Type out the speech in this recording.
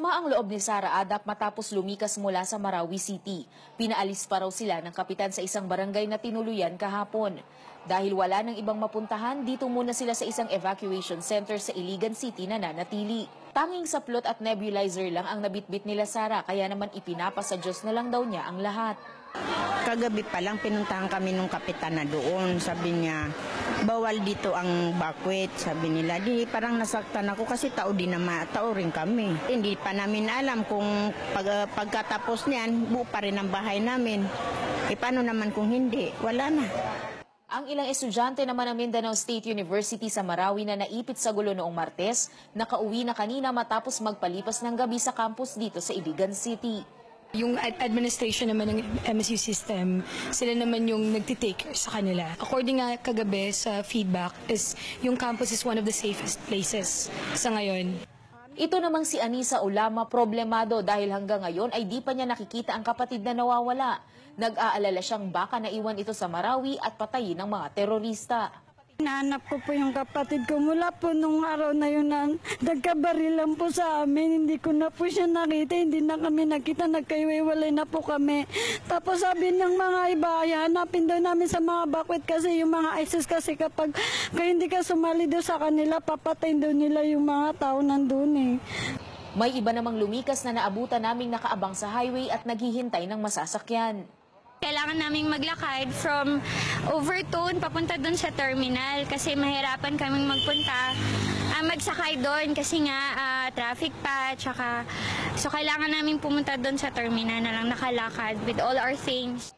Sama ang loob ni Sara Adap matapos lumikas mula sa Marawi City. Pinaalis pa raw sila ng kapitan sa isang barangay na tinuluyan kahapon. Dahil wala ng ibang mapuntahan, dito muna sila sa isang evacuation center sa Iligan City na nanatili. Tanging saplot at nebulizer lang ang nabitbit nila Sara, kaya naman ipinapasa Diyos na lang daw niya ang lahat. Kagabi pa lang pinuntahan kami nung kapitan na doon. Sabi niya, bawal dito ang bakwet. Sabi nila, di parang nasaktan ako kasi tao rin kami. Hindi pa namin alam kung pagkatapos niyan, buo pa rin ang bahay namin. E paano naman kung hindi? Wala na. Ang ilang estudyante naman ng Mindanao State University sa Marawi na naipit sa gulo noong Martes, nakauwi na kanina matapos magpalipas ng gabi sa campus dito sa Iligan City. Yung administration naman ng MSU system, sila naman yung nagtitake sa kanila. According nga kagabi sa feedback, is yung campus is one of the safest places sa ngayon. Ito namang si Anisa Ulama problemado dahil hanggang ngayon ay di pa niya nakikita ang kapatid na nawawala. Nag-aalala siyang baka naiwan ito sa Marawi at patayin ng mga terorista. Nahanap ko po yung kapatid ko mula po nung araw na yun na nagkabarilan po sa amin. Hindi ko na po siya nakita, hindi na kami nakita, nagkaiwalay na po kami. Tapos sabi ng mga iba, hanapin daw namin sa mga bakwet kasi yung mga ISIS kasi kapag hindi ka sumali daw sa kanila, papatayin daw nila yung mga tao nandun eh. May iba namang lumikas na naabutan naming nakaabang sa highway at naghihintay ng masasakyan. Kailangan naming maglakad from Overtone papunta doon sa terminal kasi mahirapan kaming magsakay doon kasi nga traffic pa, so kailangan naming pumunta doon sa terminal na lang nakalakad with all our things.